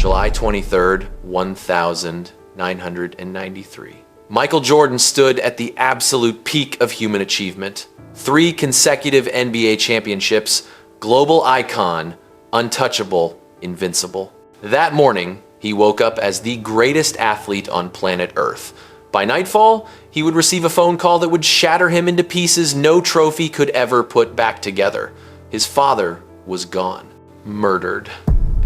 July 23rd, 1993. Michael Jordan stood at the absolute peak of human achievement. 3 consecutive NBA championships, global icon, untouchable, invincible. That morning, he woke up as the greatest athlete on planet Earth. By nightfall, he would receive a phone call that would shatter him into pieces no trophy could ever put back together. His father was gone, murdered.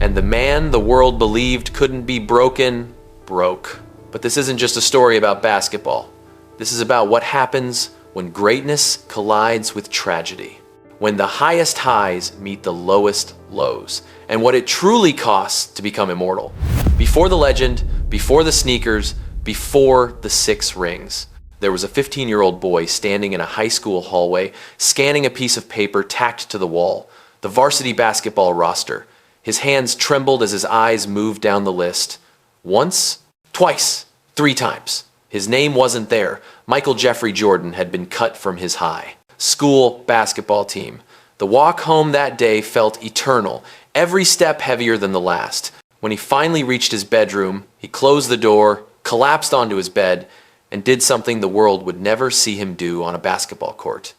And the man the world believed couldn't be broken, broke. But this isn't just a story about basketball. This is about what happens when greatness collides with tragedy, when the highest highs meet the lowest lows, and what it truly costs to become immortal. Before the legend, before the sneakers, before the 6 rings, there was a 15-year-old boy standing in a high school hallway, scanning a piece of paper tacked to the wall, the varsity basketball roster. His hands trembled as his eyes moved down the list. Once, twice, 3 times. His name wasn't there. Michael Jeffrey Jordan had been cut from his high school basketball team. The walk home that day felt eternal, every step heavier than the last. When he finally reached his bedroom, he closed the door, collapsed onto his bed, and did something the world would never see him do on a basketball court.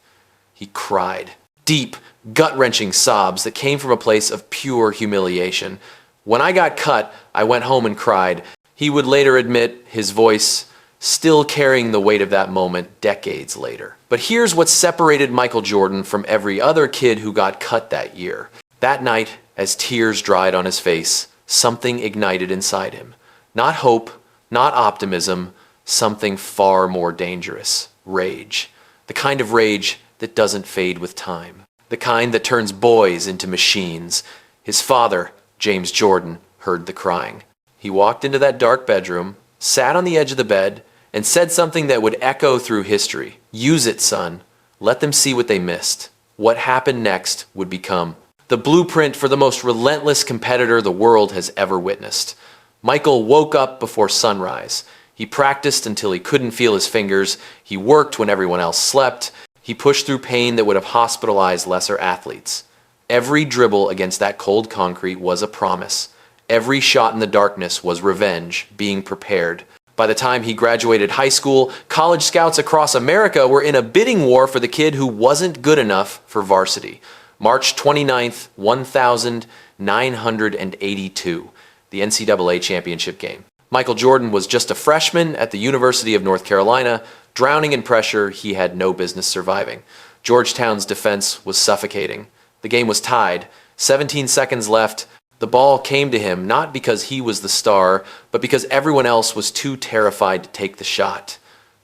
He cried. Deep, gut-wrenching sobs that came from a place of pure humiliation. When I got cut, I went home and cried. He would later admit, his voice still carrying the weight of that moment decades later. But here's what separated Michael Jordan from every other kid who got cut that year. That night, as tears dried on his face, something ignited inside him. Not hope, not optimism, something far more dangerous. Rage. The kind of rage that doesn't fade with time. The kind that turns boys into machines. His father, James Jordan, heard the crying. He walked into that dark bedroom, sat on the edge of the bed, and said something that would echo through history. Use it, son. Let them see what they missed. What happened next would become the blueprint for the most relentless competitor the world has ever witnessed. Michael woke up before sunrise. He practiced until he couldn't feel his fingers. He worked when everyone else slept. He pushed through pain that would have hospitalized lesser athletes. Every dribble against that cold concrete was a promise. Every shot in the darkness was revenge, being prepared. By the time he graduated high school, college scouts across America were in a bidding war for the kid who wasn't good enough for varsity. March 29th, 1982, the NCAA championship game. Michael Jordan was just a freshman at the University of North Carolina, drowning in pressure he had no business surviving. Georgetown's defense was suffocating. The game was tied. 17 seconds left. The ball came to him not because he was the star, but because everyone else was too terrified to take the shot.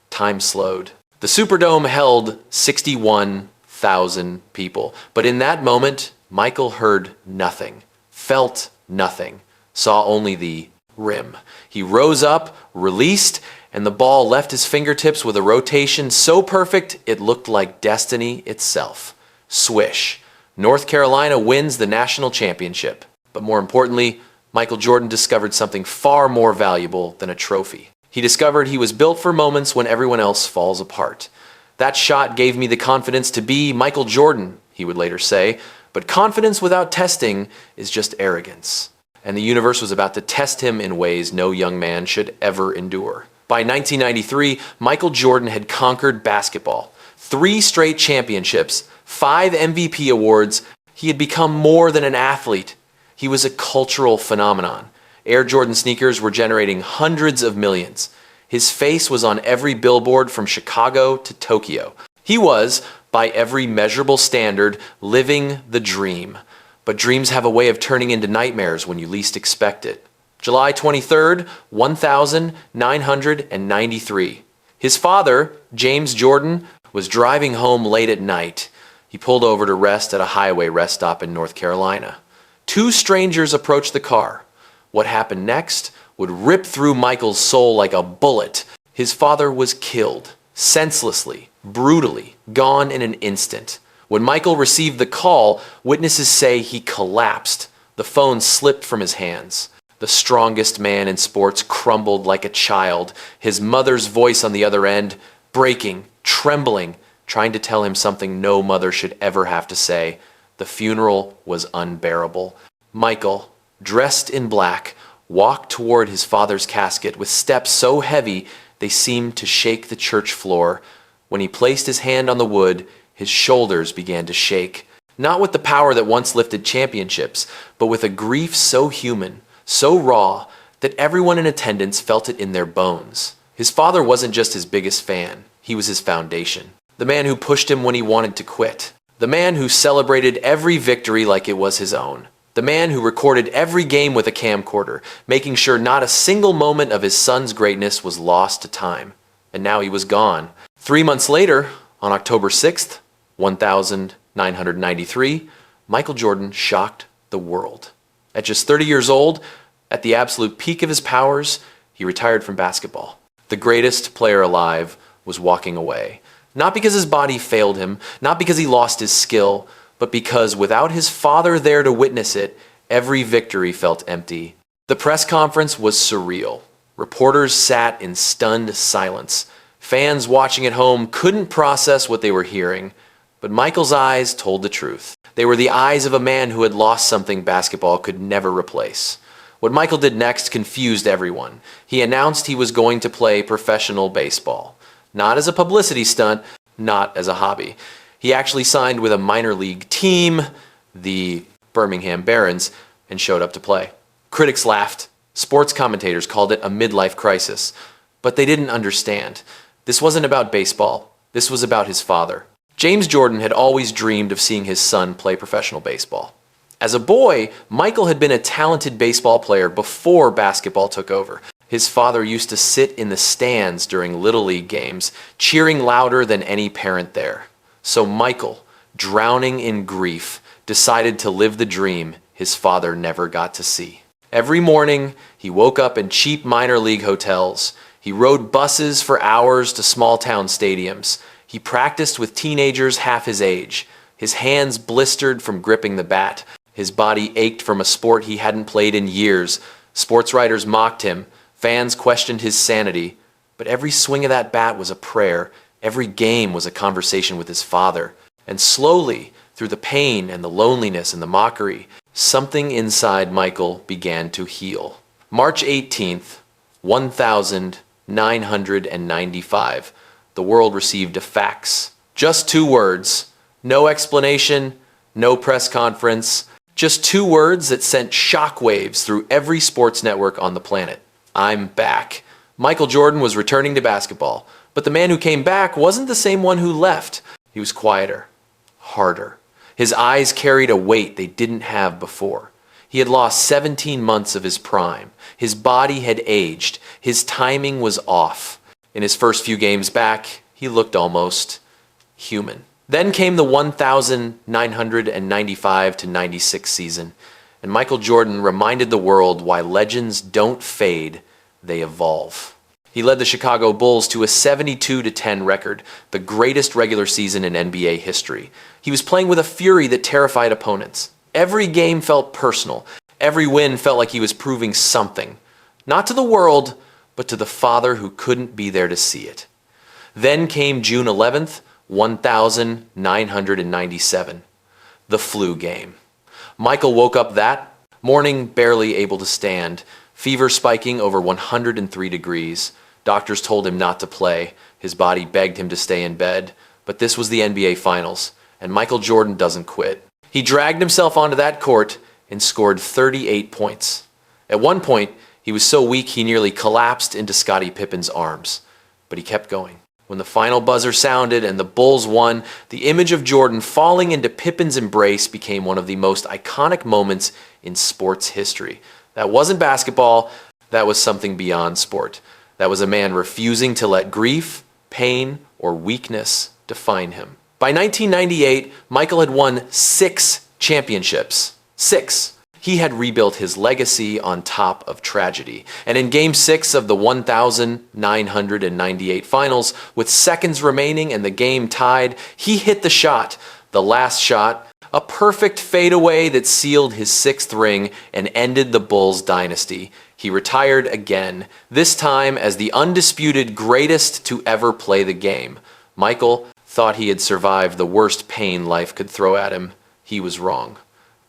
Time slowed. The Superdome held 61,000 people. But in that moment, Michael heard nothing, felt nothing, saw only the rim. He rose up, released, and the ball left his fingertips with a rotation so perfect it looked like destiny itself. Swish. North Carolina wins the national championship. But more importantly, Michael Jordan discovered something far more valuable than a trophy. He discovered he was built for moments when everyone else falls apart. That shot gave me the confidence to be Michael Jordan, he would later say, but confidence without testing is just arrogance. And the universe was about to test him in ways no young man should ever endure. By 1993, Michael Jordan had conquered basketball. 3 straight championships, 5 MVP awards. He had become more than an athlete. He was a cultural phenomenon. Air Jordan sneakers were generating hundreds of millions. His face was on every billboard from Chicago to Tokyo. He was, by every measurable standard, living the dream. But dreams have a way of turning into nightmares when you least expect it. July 23rd, 1993. His father, James Jordan, was driving home late at night. He pulled over to rest at a highway rest stop in North Carolina. 2 strangers approached the car. What happened next would rip through Michael's soul like a bullet. His father was killed, senselessly, brutally, gone in an instant. When Michael received the call, witnesses say he collapsed. The phone slipped from his hands. The strongest man in sports crumbled like a child, his mother's voice on the other end, breaking, trembling, trying to tell him something no mother should ever have to say. The funeral was unbearable. Michael, dressed in black, walked toward his father's casket with steps so heavy they seemed to shake the church floor. When he placed his hand on the wood, his shoulders began to shake, not with the power that once lifted championships, but with a grief so human, so raw, that everyone in attendance felt it in their bones. His father wasn't just his biggest fan, he was his foundation. The man who pushed him when he wanted to quit. The man who celebrated every victory like it was his own. The man who recorded every game with a camcorder, making sure not a single moment of his son's greatness was lost to time. And now he was gone. 3 months later, on October 6th, 1993, Michael Jordan shocked the world. At just 30 years old, at the absolute peak of his powers, he retired from basketball. The greatest player alive was walking away. Not because his body failed him, not because he lost his skill, but because without his father there to witness it, every victory felt empty. The press conference was surreal. Reporters sat in stunned silence. Fans watching at home couldn't process what they were hearing, but Michael's eyes told the truth. They were the eyes of a man who had lost something basketball could never replace. What Michael did next confused everyone. He announced he was going to play professional baseball. Not as a publicity stunt, not as a hobby. He actually signed with a minor league team, the Birmingham Barons, and showed up to play. Critics laughed. Sports commentators called it a midlife crisis. But they didn't understand. This wasn't about baseball. This was about his father. James Jordan had always dreamed of seeing his son play professional baseball. As a boy, Michael had been a talented baseball player before basketball took over. His father used to sit in the stands during Little League games, cheering louder than any parent there. So Michael, drowning in grief, decided to live the dream his father never got to see. Every morning, he woke up in cheap minor league hotels. He rode buses for hours to small-town stadiums. He practiced with teenagers half his age. His hands blistered from gripping the bat. His body ached from a sport he hadn't played in years. Sports writers mocked him. Fans questioned his sanity. But every swing of that bat was a prayer. Every game was a conversation with his father. And slowly, through the pain and the loneliness and the mockery, something inside Michael began to heal. March 18th, 1995, the world received a fax. Just 2 words. No explanation, no press conference. Just 2 words that sent shockwaves through every sports network on the planet. I'm back. Michael Jordan was returning to basketball, but the man who came back wasn't the same one who left. He was quieter, harder. His eyes carried a weight they didn't have before. He had lost 17 months of his prime. His body had aged. His timing was off. In his first few games back, he looked almost human. Then came the 1995-96 season, and Michael Jordan reminded the world why legends don't fade, they evolve. He led the Chicago Bulls to a 72-10 record, the greatest regular season in NBA history. He was playing with a fury that terrified opponents. Every game felt personal. Every win felt like he was proving something. Not to the world, but to the father who couldn't be there to see it. Then came June 11th, 1997. The flu game. Michael woke up that morning barely able to stand, fever spiking over 103 degrees. Doctors told him not to play. His body begged him to stay in bed. But this was the NBA Finals, and Michael Jordan doesn't quit. He dragged himself onto that court and scored 38 points. At one point, he was so weak he nearly collapsed into Scottie Pippen's arms. But he kept going. When the final buzzer sounded and the Bulls won, the image of Jordan falling into Pippen's embrace became one of the most iconic moments in sports history. That wasn't basketball, that was something beyond sport. That was a man refusing to let grief, pain, or weakness define him. By 1998, Michael had won 6 championships. 6. He had rebuilt his legacy on top of tragedy. And in Game 6 of the 1998 Finals, with seconds remaining and the game tied, he hit the shot, the last shot, a perfect fadeaway that sealed his 6th ring and ended the Bulls dynasty. He retired again, this time as the undisputed greatest to ever play the game. Michael thought he had survived the worst pain life could throw at him. He was wrong.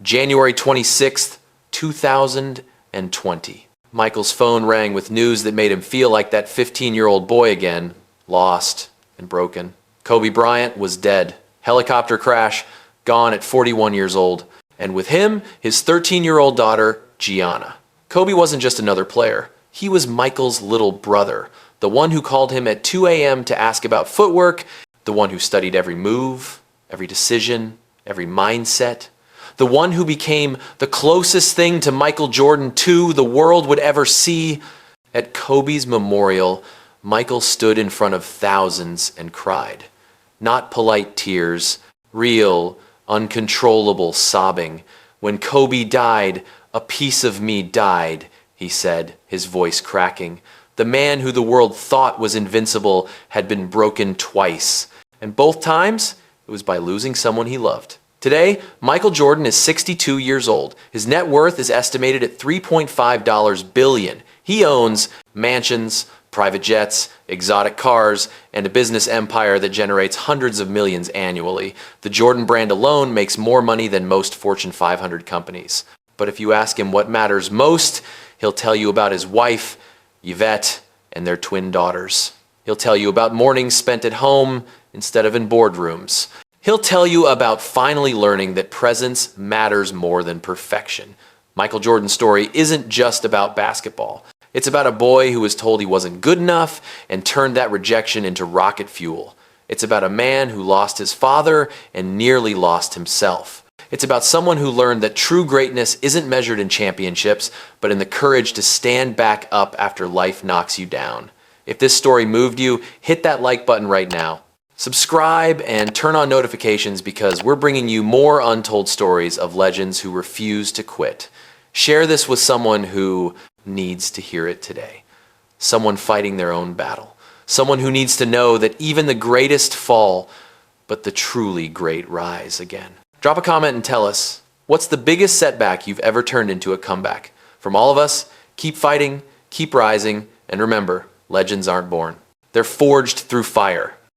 January 26th, 2020. Michael's phone rang with news that made him feel like that 15-year-old boy again, lost and broken. Kobe Bryant was dead. Helicopter crash, gone at 41 years old. And with him, his 13-year-old daughter, Gianna. Kobe wasn't just another player. He was Michael's little brother, the one who called him at 2 a.m. to ask about footwork, the one who studied every move, every decision, every mindset, the one who became the closest thing to Michael Jordan 2 the world would ever see. At Kobe's memorial, Michael stood in front of thousands and cried. Not polite tears, real, uncontrollable sobbing. When Kobe died, a piece of me died, he said, his voice cracking. The man who the world thought was invincible had been broken twice, and both times it was by losing someone he loved. Today, Michael Jordan is 62 years old. His net worth is estimated at $3.5 billion. He owns mansions, private jets, exotic cars, and a business empire that generates hundreds of millions annually. The Jordan brand alone makes more money than most Fortune 500 companies. But if you ask him what matters most, he'll tell you about his wife, Yvette, and their twin daughters. He'll tell you about mornings spent at home instead of in boardrooms. He'll tell you about finally learning that presence matters more than perfection. Michael Jordan's story isn't just about basketball. It's about a boy who was told he wasn't good enough and turned that rejection into rocket fuel. It's about a man who lost his father and nearly lost himself. It's about someone who learned that true greatness isn't measured in championships, but in the courage to stand back up after life knocks you down. If this story moved you, hit that like button right now. Subscribe and turn on notifications because we're bringing you more untold stories of legends who refuse to quit. Share this with someone who needs to hear it today. Someone fighting their own battle. Someone who needs to know that even the greatest fall, but the truly great rise again. Drop a comment and tell us, what's the biggest setback you've ever turned into a comeback? From all of us, keep fighting, keep rising, and remember, legends aren't born. They're forged through fire.